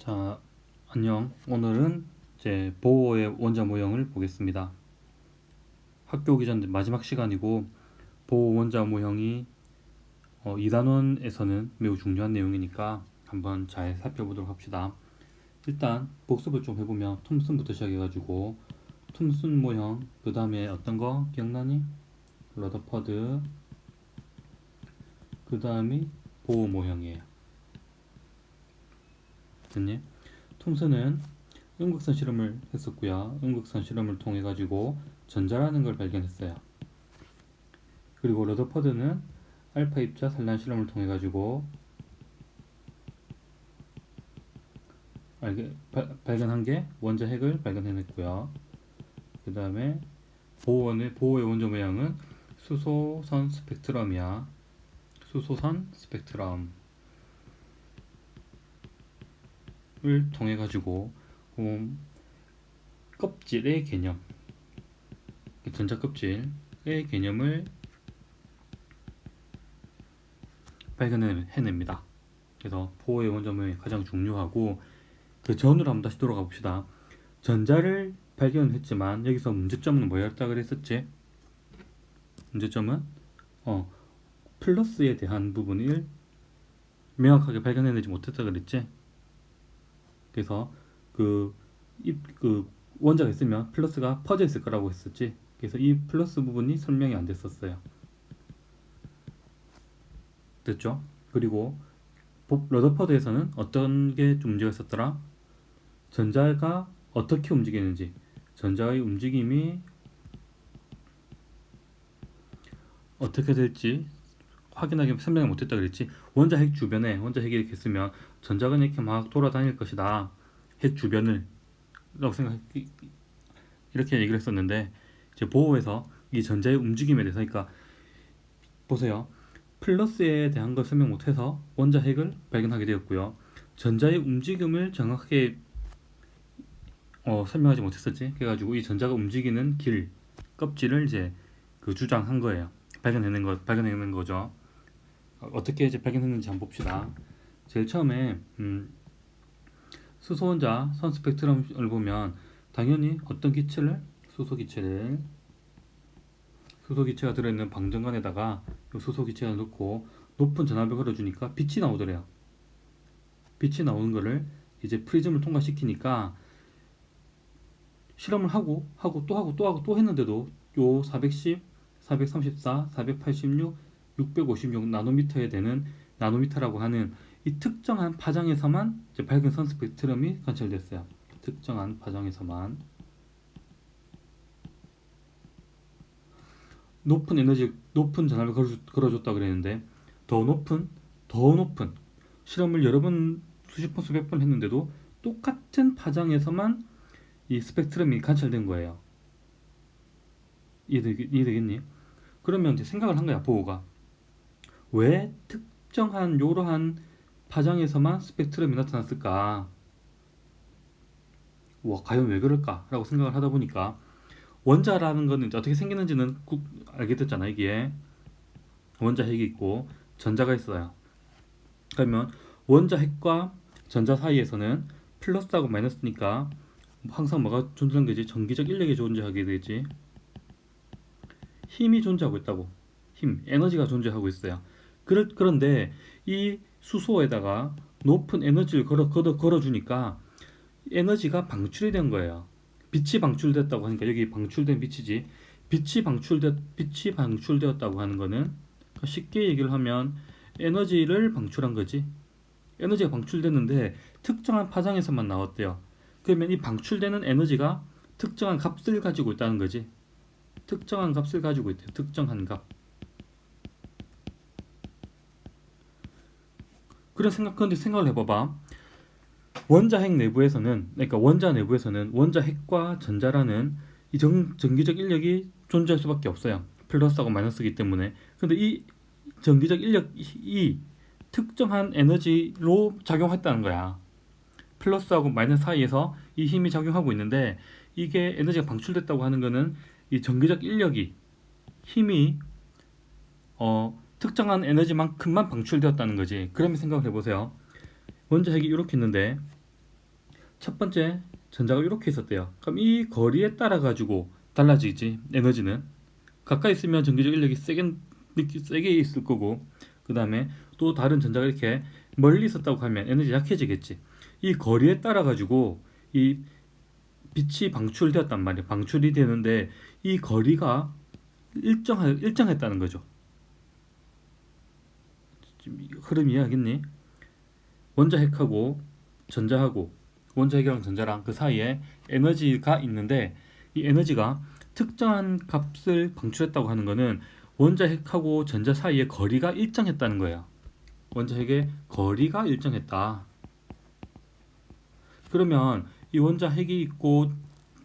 자, 안녕. 오늘은 이제 보호의 원자 모형을 보겠습니다. 학교 오기 전 마지막 시간이고 보호 원자 모형이 2단원에서는 매우 중요한 내용이니까 한번 잘 살펴보도록 합시다. 일단 복습을 좀 해보면 톰슨부터 시작해가지고 톰슨 모형, 그 다음에 어떤 거 기억나니? 러더퍼드, 그 다음이 보호 모형이에요. 됐니? 톰슨은 음극선 실험을 했었고요. 음극선 실험을 통해 가지고 전자라는 걸 발견했어요. 그리고 러더퍼드는 알파 입자 산란 실험을 통해 가지고 발견한 게 원자 핵을 발견해냈고요. 그 다음에 보호의 원자 모양은 수소선 스펙트럼이야. 수소선 스펙트럼을 통해 가지고 껍질의 개념, 전자 껍질의 개념을 발견해냅니다. 그래서 보호의 원자 모형이 가장 중요하고, 그 전으로 한번 다시 돌아가 봅시다. 전자를 발견했지만 여기서 문제점은 뭐였다 그랬었지? 문제점은 플러스에 대한 부분을 명확하게 발견해내지 못했다 그랬지? 그래서 그 원자가 있으면 플러스가 퍼져 있을 거라고 했었지. 그래서 이 플러스 부분이 설명이 안 됐었어요. 됐죠? 그리고 러더퍼드에서는 어떤 게 좀 문제가 있었더라? 전자가 어떻게 움직이는지, 전자의 움직임이 어떻게 될지 확인하기 설명을 못했다 그랬지. 원자 핵 주변에 원자 핵이 이렇게 있으면 전자가 이렇게 막 돌아다닐 것이다. 핵 주변을 라고 이렇게 얘기를 했었는데, 이제 보호에서 이 전자의 움직임에 대해서, 그러니까 보세요. 플러스에 대한 걸 설명 못해서 원자 핵을 발견하게 되었고요. 전자의 움직임을 정확하게 설명하지 못했었지. 그래가지고 이 전자가 움직이는 길, 껍질을 이제 주장한 거예요. 발견해낸 거죠. 어떻게 이제 발견했는지 한번 봅시다. 제일 처음에 수소 원자 선 스펙트럼을 보면 당연히 어떤 기체를, 수소 기체가 들어있는 방정관에다가 수소 기체를 넣고 높은 전압을 걸어주니까 빛이 나오더래요. 빛이 나오는 거를 이제 프리즘을 통과시키니까 실험을 하고 또 했는데도 요 410, 434, 486, 656 나노미터에 되는, 나노미터라고 하는 이 특정한 파장에서만 이제 밝은 선 스펙트럼이 관찰됐어요. 특정한 파장에서만. 높은 전압을 걸어줬다 그랬는데, 더 높은 실험을 여러 번, 수십 번, 수백 번 했는데도 똑같은 파장에서만 이 스펙트럼이 관찰된 거예요. 이해되겠니? 그러면 이제 생각을 한 거야, 보호가. 왜 특정한 요러한 파장에서만 스펙트럼이 나타났을까? 과연 왜 그럴까? 라고 생각을 하다 보니까, 원자라는 거는 이제 어떻게 생기는지는 알게 됐잖아. 이게 원자 핵이 있고 전자가 있어요. 그러면 원자 핵과 전자 사이에서는 플러스하고 마이너스니까 항상 뭐가 존재하는 거지? 전기적 인력이 존재하게 되지. 힘이 존재하고 있다고. 에너지가 존재하고 있어요. 그런데 이 수소에다가 높은 에너지를 걸어주니까 에너지가 방출이 된 거예요. 빛이 방출됐다고 하니까, 여기 방출된 빛이지. 빛이 방출되었다고 하는 거는 쉽게 얘기를 하면 에너지를 방출한 거지. 에너지가 방출됐는데 특정한 파장에서만 나왔대요. 그러면 이 방출되는 에너지가 특정한 값을 가지고 있다는 거지. 특정한 값을 가지고 있대요. 특정한 값. 그런데 생각을 해봐봐. 원자 내부에서는 원자 핵과 전자라는 이 전기적 인력이 존재할 수밖에 없어요. 플러스하고 마이너스이기 때문에. 근데 이 전기적 인력이 특정한 에너지로 작용했다는 거야. 플러스하고 마이너스 사이에서 이 힘이 작용하고 있는데, 이게 에너지가 방출됐다고 하는 거는 이 전기적 인력이, 힘이 특정한 에너지만큼만 방출되었다는 거지. 그러면 생각을 해보세요. 원자 핵이 이렇게 있는데 첫 번째 전자가 이렇게 있었대요. 그럼 이 거리에 따라 가지고 달라지지 에너지는. 가까이 있으면 전기적 인력이 세게 있을 거고, 그 다음에 또 다른 전자가 이렇게 멀리 있었다고 하면 에너지 약해지겠지. 이 거리에 따라 가지고 이 빛이 방출되었단 말이에요. 방출이 되는데 이 거리가 일정했다는 거죠. 흐름 이해하겠니? 원자핵하고 전자하고, 원자핵이랑 전자랑 그 사이에 에너지가 있는데, 이 에너지가 특정한 값을 방출했다고 하는 거는 원자핵하고 전자 사이의 거리가 일정했다는 거예요. 원자핵의 거리가 일정했다. 그러면 이 원자핵이 있고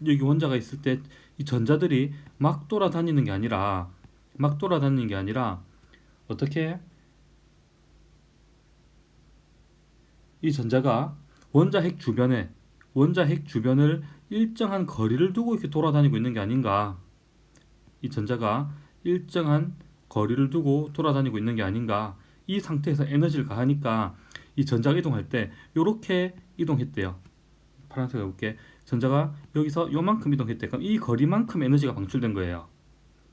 여기 원자가 있을 때 이 전자들이 막 돌아다니는 게 아니라 어떻게 이 전자가 원자핵 주변을 일정한 거리를 두고 이렇게 돌아다니고 있는 게 아닌가. 이 전자가 일정한 거리를 두고 돌아다니고 있는 게 아닌가. 이 상태에서 에너지를 가하니까 이 전자가 이동할 때 이렇게 이동했대요. 파란색 해볼게. 전자가 여기서 요만큼 이동했대. 그럼 이 거리만큼 에너지가 방출된 거예요.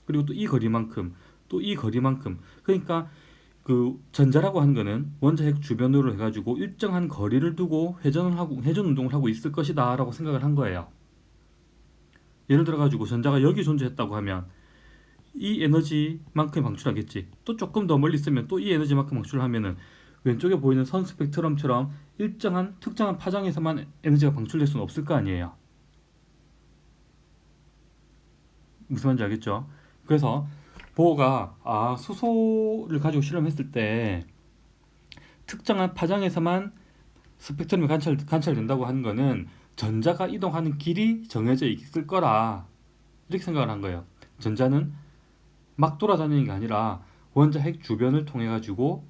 그리고 또 이 거리만큼, 또 이 거리만큼. 그러니까 그 전자라고 하는 거는 원자핵 주변으로 해가지고 일정한 거리를 두고 회전 운동을 하고 있을 것이다라고 생각을 한 거예요. 예를 들어가지고 전자가 여기 존재했다고 하면 이 에너지만큼 방출하겠지. 또 조금 더 멀리 있으면 또 이 에너지만큼 방출을 하면은 왼쪽에 보이는 선 스펙트럼처럼 일정한 특정한 파장에서만 에너지가 방출될 수는 없을 거 아니에요. 무슨 말인지 알겠죠? 그래서 보어가 수소를 가지고 실험했을 때 특정한 파장에서만 스펙트럼이 관찰된다고 하는 거는 전자가 이동하는 길이 정해져 있을 거라, 이렇게 생각을 한 거예요. 전자는 막 돌아다니는 게 아니라 원자핵 주변을 통해 가지고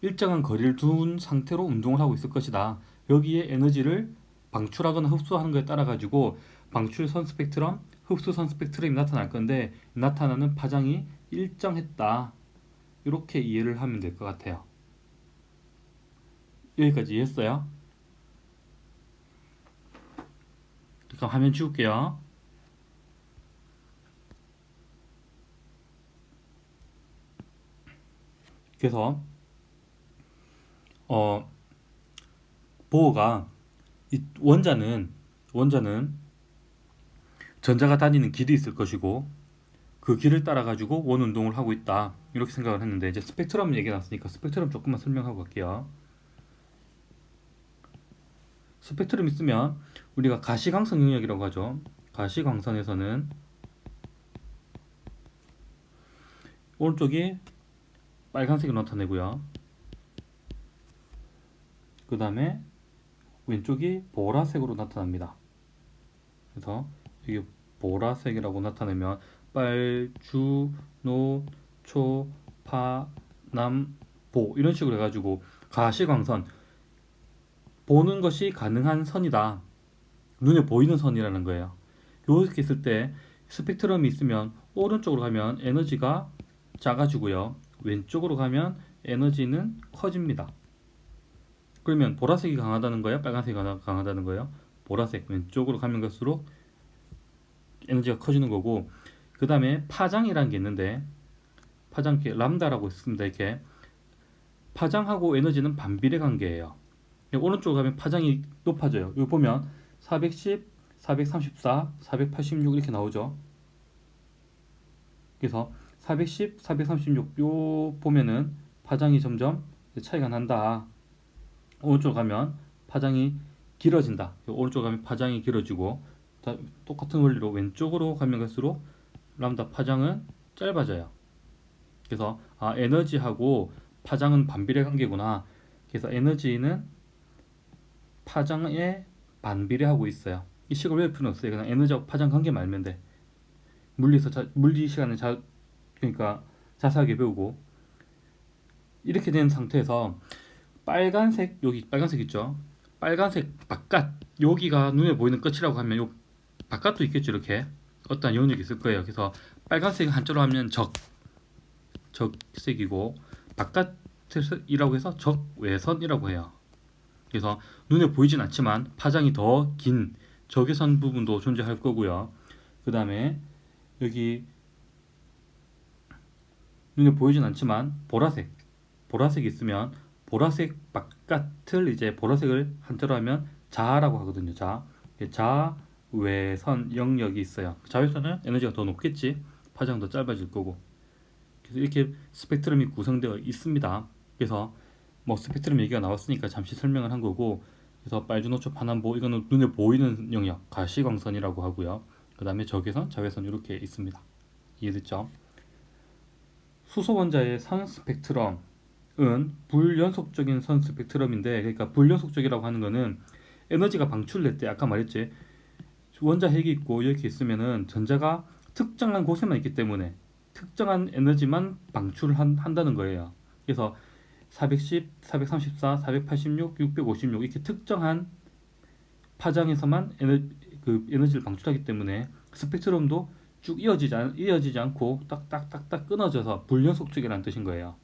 일정한 거리를 둔 상태로 운동을 하고 있을 것이다. 여기에 에너지를 방출하거나 흡수하는 것에 따라 가지고 방출선 스펙트럼, 흡수선 스펙트럼이 나타날 건데 나타나는 파장이 일정했다. 이렇게 이해를 하면 될 것 같아요. 여기까지 이해했어요? 그럼 화면 지울게요. 그래서 보어가 이 원자는 전자가 다니는 길이 있을 것이고 그 길을 따라 가지고 원 운동을 하고 있다, 이렇게 생각을 했는데, 이제 스펙트럼 얘기 나왔으니까 스펙트럼 조금만 설명하고 갈게요. 스펙트럼 있으면 우리가 가시광선 영역이라고 하죠. 가시광선에서는 오른쪽이 빨간색으로 나타내고요. 그 다음에 왼쪽이 보라색으로 나타납니다. 그래서 이게 보라색이라고 나타내면 빨, 주, 노, 초, 파, 남, 보 이런 식으로 해가지고 가시광선, 보는 것이 가능한 선이다. 눈에 보이는 선이라는 거예요. 이렇게 있을 때 스펙트럼이 있으면 오른쪽으로 가면 에너지가 작아지고요. 왼쪽으로 가면 에너지는 커집니다. 그러면 보라색이 강하다는 거예요? 빨간색이 강하다는 거예요? 보라색, 왼쪽으로 가면 갈수록 에너지가 커지는 거고, 그 다음에 파장이라는 게 있는데, 파장 람다라고 있습니다. 이렇게 파장하고 에너지는 반비례 관계예요. 오른쪽으로 가면 파장이 높아져요. 여기 보면 410, 434, 486 이렇게 나오죠. 그래서 410, 436 요 보면은 파장이 점점 차이가 난다. 오른쪽 가면 파장이 길어진다. 오른쪽 가면 파장이 길어지고, 똑같은 원리로 왼쪽으로 가면 갈수록 람다 파장은 짧아져요. 그래서 에너지하고 파장은 반비례 관계구나. 그래서 에너지는 파장에 반비례하고 있어요. 이 식을 외울 필요는 없어요. 그냥 에너지하고 파장 관계만 알면 돼. 물리 시간에 그러니까 자세하게 배우고, 이렇게 된 상태에서 빨간색, 여기 빨간색 있죠? 빨간색 바깥, 여기가 눈에 보이는 끝이라고 하면 요 바깥도 있겠죠. 이렇게 어떤 영역이 있을 거예요. 그래서 빨간색 한자로 하면 적색이고 바깥이라고 해서 적외선이라고 해요. 그래서 눈에 보이진 않지만 파장이 더 긴 적외선 부분도 존재할 거고요. 그 다음에 여기 눈에 보이진 않지만 보라색이 있으면 보라색 바깥을 이제 보라색을 한자로 하면 자라고 하거든요. 자외선 영역이 있어요. 자외선은 에너지가 더 높겠지. 파장도 짧아질 거고. 그래서 이렇게 스펙트럼이 구성되어 있습니다. 그래서 뭐 스펙트럼 얘기가 나왔으니까 잠시 설명을 한 거고, 그래서 빨주노초 파남보 이거는 눈에 보이는 영역 가시광선이라고 하고요. 그 다음에 적외선, 자외선 이렇게 있습니다. 이해됐죠? 수소 원자의 선 스펙트럼은 불연속적인 선 스펙트럼인데, 그러니까 불연속적이라고 하는 거는 에너지가 방출될 때 아까 말했지, 원자 핵이 있고 이렇게 있으면은 전자가 특정한 곳에만 있기 때문에 특정한 에너지만 방출한다는 거예요. 그래서 410, 434, 486, 656 이렇게 특정한 파장에서만 에너지를 방출하기 때문에 스펙트럼도 쭉 이어지지 않고 딱딱딱딱 끊어져서 불연속적이라는 뜻인 거예요.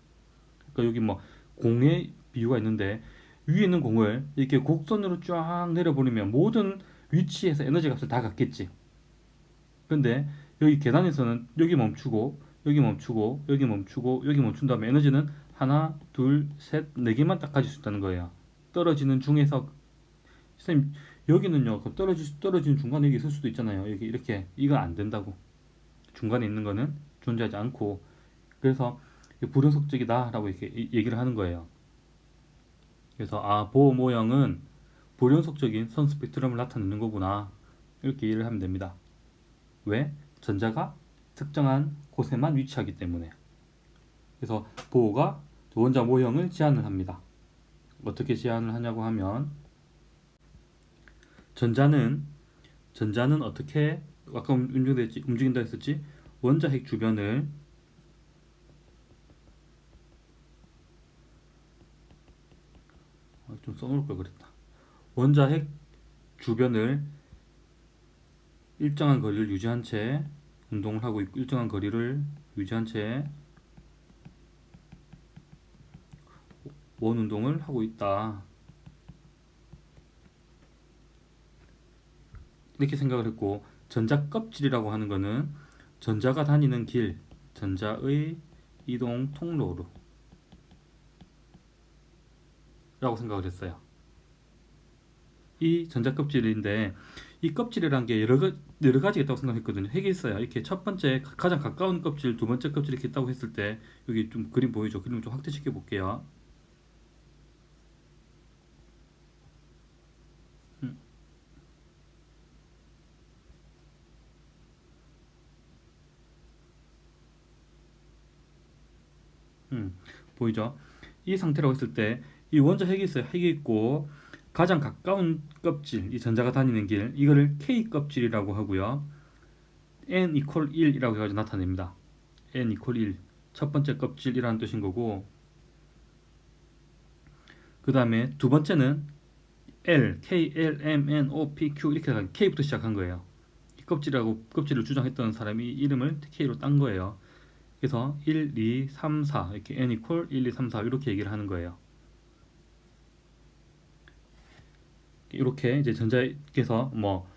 그러니까 여기 뭐 공의 비유가 있는데, 위에 있는 공을 이렇게 곡선으로 쫙 내려보내면 모든 위치에서 에너지 값을 다 갖겠지. 근데 여기 계단에서는 여기 멈추고 여기 멈추고 여기 멈추고 여기 멈춘 다음에 에너지는 하나, 둘, 셋, 네 개만 딱 가질 수 있다는 거예요. 떨어지는 중에서 선생님 여기는요, 그럼 떨어지는 중간에 여기 있을 수도 있잖아요. 여기 이렇게 이건 안 된다고. 중간에 있는 거는 존재하지 않고, 그래서 불연속적이다라고 이렇게 얘기를 하는 거예요. 그래서 보호 모형은 불연속적인 선 스펙트럼을 나타내는 거구나, 이렇게 이해를 하면 됩니다. 왜? 전자가 특정한 곳에만 위치하기 때문에. 그래서 보호가 원자 모형을 제한을 합니다. 어떻게 제한을 하냐고 하면, 전자는 어떻게 아까 움직인다 했었지? 원자 핵 주변을 좀 써놓을 걸 그랬다. 원자 핵 주변을 일정한 거리를 유지한 채 운동을 하고 있고, 일정한 거리를 유지한 채 원 운동을 하고 있다, 이렇게 생각을 했고, 전자 껍질이라고 하는 거는 전자가 다니는 길, 전자의 이동 통로로 라고 생각을 했어요. 이 전자 껍질인데, 이 껍질이란 게 여러 가지가 있다고 생각했거든요. 핵이 있어요. 이렇게 첫 번째 가장 가까운 껍질, 두 번째 껍질 이렇게 있다고 했을 때, 여기 좀 그림 보이죠? 그림을 좀 확대시켜 볼게요. 음, 보이죠? 이 상태라고 했을 때 이 원자 핵이 있어요. 핵이 있고 가장 가까운 껍질, 이 전자가 다니는 길, 이거를 K 껍질이라고 하고요. n equal 1이라고 해가지고 나타냅니다. n equal 1, 첫 번째 껍질이라는 뜻인 거고, 그 다음에 두 번째는 L, K, L, M, N, O, P, Q 이렇게 해서 K부터 시작한 거예요. 이 껍질을 주장했던 사람이 이름을 K로 딴 거예요. 그래서 1, 2, 3, 4 이렇게 n equal 1, 2, 3, 4 이렇게 얘기를 하는 거예요. 이렇게 이제 전자에서 뭐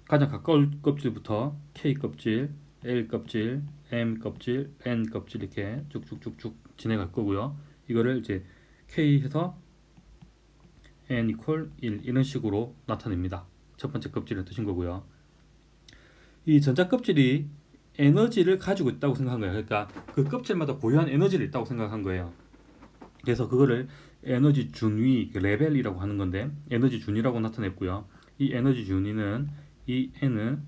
가장 가까운 껍질부터 K 껍질, L 껍질, M 껍질, N 껍질 이렇게 쭉쭉쭉쭉 진행할 거고요. 이거를 이제 K 해서 N equal 1 이런 식으로 나타냅니다. 첫 번째 껍질을 뜻인 거고요. 이 전자 껍질이 에너지를 가지고 있다고 생각한 거예요. 그러니까 그 껍질마다 고유한 에너지를 있다고 생각한 거예요. 그래서 그거를 에너지 준위 레벨이라고 하는 건데, 에너지 준위라고 나타냈고요. 이 에너지 준위는 이 n은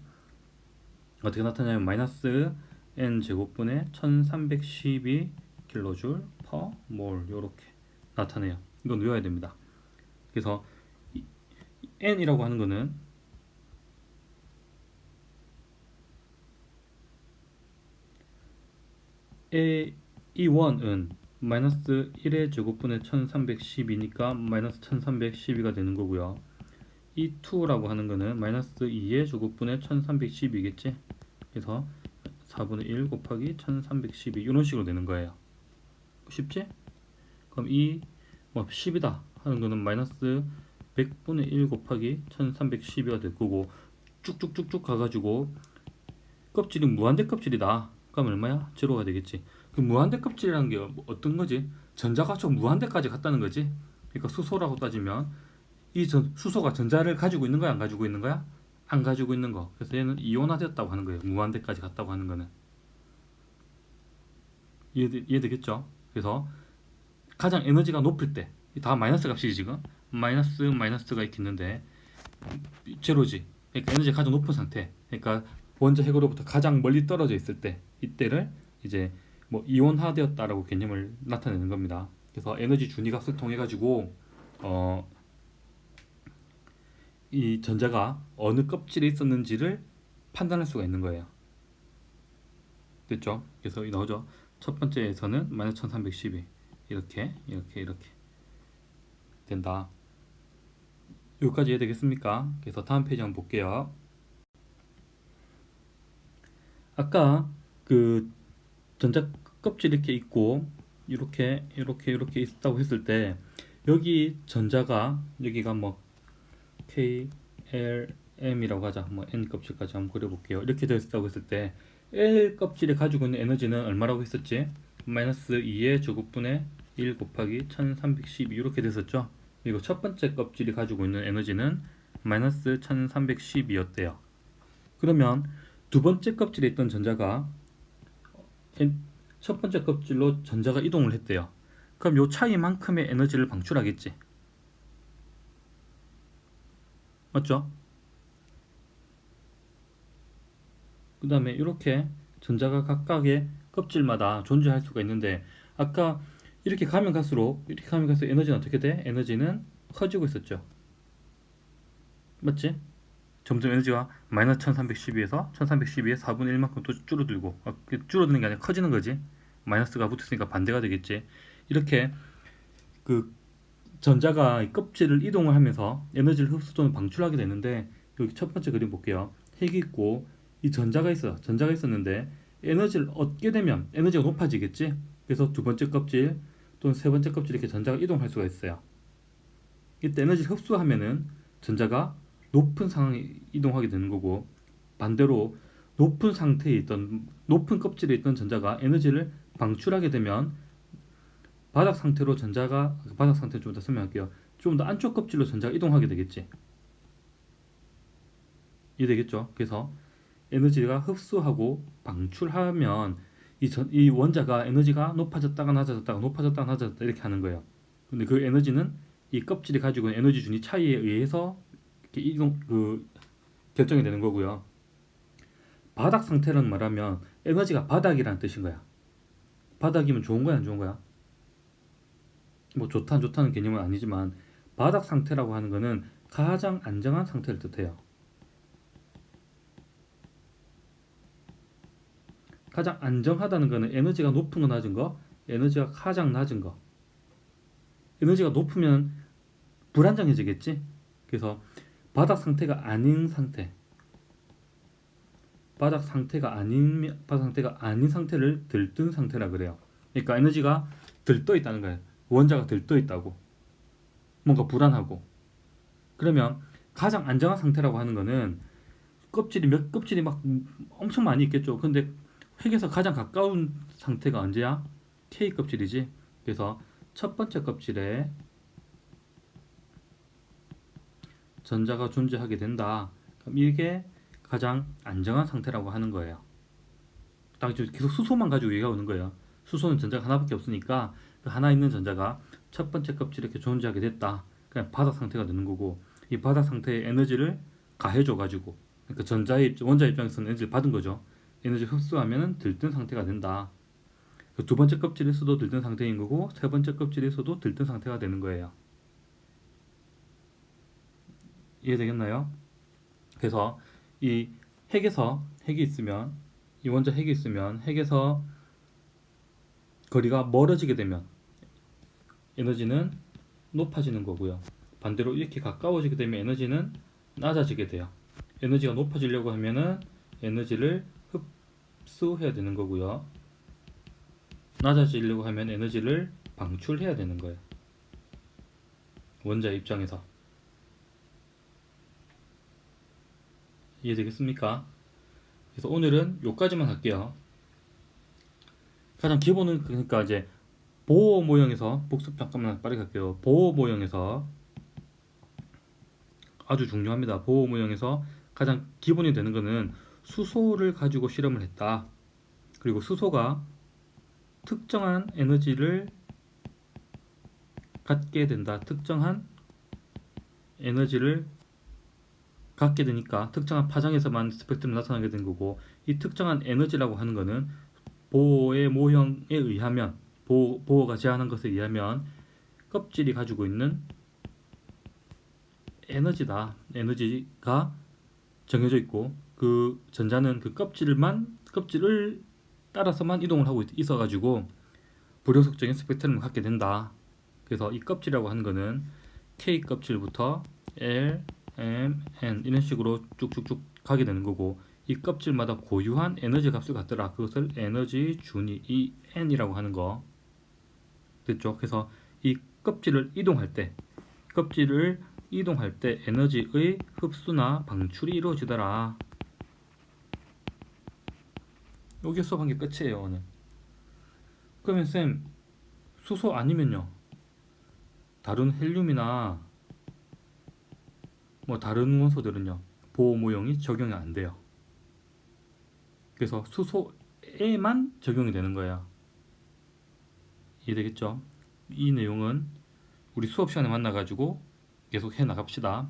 어떻게 나타나냐면 마이너스 n 제곱분의 1312 킬로줄 퍼 몰 이렇게 나타내요. 이건 외워야 됩니다. 그래서 n이라고 하는 거는 이 원은 마이너스 1의 제곱분의 1312니까 마이너스 1312가 되는 거고요. 이 2라고 하는 거는 마이너스 2의 제곱분의 1312겠지. 그래서 4분의 1 곱하기 1312 이런 식으로 되는 거예요. 쉽지? 그럼 이 10이다 하는 거는 마이너스 100분의 1 곱하기 1312가 될 거고, 쭉쭉쭉쭉 가가지고 껍질이 무한대 껍질이다. 그럼 얼마야? 제로가 되겠지. 그 무한대 껍질이라는 게 어떤 거지? 전자가 좀 무한대까지 갔다는 거지. 그러니까 수소라고 따지면 수소가 전자를 가지고 있는 거야, 안 가지고 있는 거야? 안 가지고 있는 거. 그래서 얘는 이온화되었다고 하는 거예요. 무한대까지 갔다고 하는 거는. 이해되겠죠? 그래서 가장 에너지가 높을 때, 다 마이너스 값이지 지금. 마이너스가 이렇게 있는데 제로지. 그러니까 에너지가 가장 높은 상태. 그러니까 원자 핵으로부터 가장 멀리 떨어져 있을 때, 이때를 이제 뭐 이온화되었다라고 개념을 나타내는 겁니다. 그래서 에너지 준위값을 통해 가지고 이 전자가 어느 껍질에 있었는지를 판단할 수가 있는 거예요. 됐죠? 그래서 이 나오죠. 첫 번째에서는 마이너스 1312 이렇게 된다. 여기까지 이해되겠습니까? 그래서 다음 페이지 한번 볼게요. 아까 그 전자 껍질 이렇게 있고 이렇게 있다고 했을 때, 여기 전자가 여기가 뭐 K, L, M이라고 하자. 뭐 N 껍질까지 한번 그려볼게요. 이렇게 되어 있다고 했을 때 L 껍질이 가지고 있는 에너지는 얼마라고 했었지? 마이너스 2의 제곱분의 1 곱하기 1312 이렇게 됐었죠. 그리고 첫 번째 껍질이 가지고 있는 에너지는 마이너스 1312였대요. 그러면 두 번째 껍질에 있던 전자가 첫 번째 껍질로 전자가 이동을 했대요. 그럼 요 차이만큼의 에너지를 방출하겠지. 맞죠? 그 다음에 이렇게 전자가 각각의 껍질마다 존재할 수가 있는데, 아까 이렇게 가면 갈수록 에너지는 어떻게 돼? 에너지는 커지고 있었죠. 맞지? 점점 에너지가 마이너스 1312에서 1312의 4분의 1만큼 또 줄어들고, 줄어드는 게 아니라 커지는 거지. 마이너스가 붙었으니까 반대가 되겠지. 이렇게 그 전자가 껍질을 이동을 하면서 에너지를 흡수 또는 방출하게 되는데, 여기 첫 번째 그림 볼게요. 핵이 있고 이 전자가 있었는데 에너지를 얻게 되면 에너지가 높아지겠지. 그래서 두 번째 껍질 또는 세 번째 껍질 이렇게 전자가 이동할 수가 있어요. 이때 에너지를 흡수하면은 전자가 높은 상황에 이동하게 되는 거고, 반대로 높은 껍질에 있던 전자가 에너지를 방출하게 되면 바닥 상태로 바닥 상태 좀 더 설명할게요. 좀 더 안쪽 껍질로 전자가 이동하게 되겠지. 이해되겠죠? 그래서 에너지가 흡수하고 방출하면 이 원자가 에너지가 높아졌다가 낮아졌다 이렇게 하는 거예요. 근데 그 에너지는 이 껍질이 가지고 있는 에너지 준위 차이에 의해서 이렇게 결정이 되는 거고요. 바닥 상태라는 말하면 에너지가 바닥이라는 뜻인 거야. 바닥이면 좋은 거야, 안 좋은 거야? 뭐 좋다 안 좋다는 개념은 아니지만, 바닥 상태라고 하는 거는 가장 안정한 상태를 뜻해요. 가장 안정하다는 거는 에너지가 높은 거 낮은 거, 에너지가 가장 낮은 거. 에너지가 높으면 불안정해지겠지. 그래서 바닥 상태가 아닌 상태를 들뜬 상태라 그래요. 그러니까 에너지가 들떠 있다는 거예요. 원자가 들떠 있다고. 뭔가 불안하고. 그러면 가장 안정한 상태라고 하는 거는 껍질이 막 엄청 많이 있겠죠. 근데 핵에서 가장 가까운 상태가 언제야? K 껍질이지. 그래서 첫 번째 껍질에 전자가 존재하게 된다. 그럼 이게 가장 안정한 상태라고 하는 거예요. 딱 계속 수소만 가지고 얘기하고 있는 거예요. 수소는 전자가 하나밖에 없으니까 그 하나 있는 전자가 첫 번째 껍질에 이렇게 존재하게 됐다. 그냥 바닥 상태가 되는 거고, 이 바닥 상태에 에너지를 가해줘 가지고, 그러니까 원자 입장에서는 에너지를 받은 거죠. 에너지 흡수하면 들뜬 상태가 된다. 그 두 번째 껍질에서도 들뜬 상태인 거고, 세 번째 껍질에서도 들뜬 상태가 되는 거예요. 이해되겠나요? 그래서 이 원자 핵이 있으면 핵에서 거리가 멀어지게 되면 에너지는 높아지는 거고요. 반대로 이렇게 가까워지게 되면 에너지는 낮아지게 돼요. 에너지가 높아지려고 하면은 에너지를 흡수해야 되는 거고요. 낮아지려고 하면 에너지를 방출해야 되는 거예요. 원자의 입장에서. 이해되겠습니까? 그래서 오늘은 요까지만 할게요. 가장 기본은 그러니까 이제 보호 모형에서, 복습 잠깐만 빠르게 할게요. 보호 모형에서 아주 중요합니다. 보호 모형에서 가장 기본이 되는 거는 수소를 가지고 실험을 했다. 그리고 수소가 특정한 에너지를 갖게 된다. 특정한 에너지를 갖게 되니까 특정한 파장에서만 스펙트럼이 나타나게 된 거고, 이 특정한 에너지라고 하는 거는 보호의 모형에 의하면, 보호가 제한한 것에 의하면 껍질이 가지고 있는 에너지다. 에너지가 정해져 있고, 그 전자는 그 껍질을 따라서만 이동을 하고 있어가지고 불효속적인 스펙트럼을 갖게 된다. 그래서 이 껍질이라고 하는 거는 K 껍질부터 L, M, N 이런 식으로 쭉쭉쭉 가게 되는 거고, 이 껍질마다 고유한 에너지 값을 갖더라. 그것을 에너지 준위, 이 N이라고 하는 거 됐죠? 그래서 이 껍질을 이동할 때 에너지의 흡수나 방출이 이루어지더라. 여기 수업한 게 끝이에요, 오늘. 그러면 쌤, 수소 아니면요? 다른 헬륨이나 뭐 다른 원소들은요? 보호 모형이 적용이 안 돼요. 그래서 수소에만 적용이 되는 거예요. 이해되겠죠? 이 내용은 우리 수업 시간에 만나가지고 계속 해 나갑시다.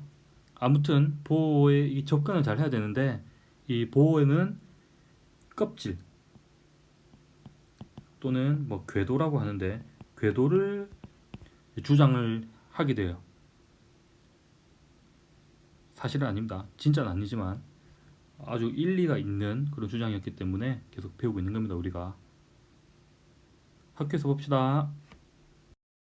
아무튼 보호에 이 접근을 잘 해야 되는데, 이 보호에는 껍질 또는 뭐 궤도라고 하는데, 궤도를 주장을 하게 돼요. 사실은 아닙니다. 진짜는 아니지만 아주 일리가 있는 그런 주장이었기 때문에 계속 배우고 있는 겁니다, 우리가. 학교에서 봅시다.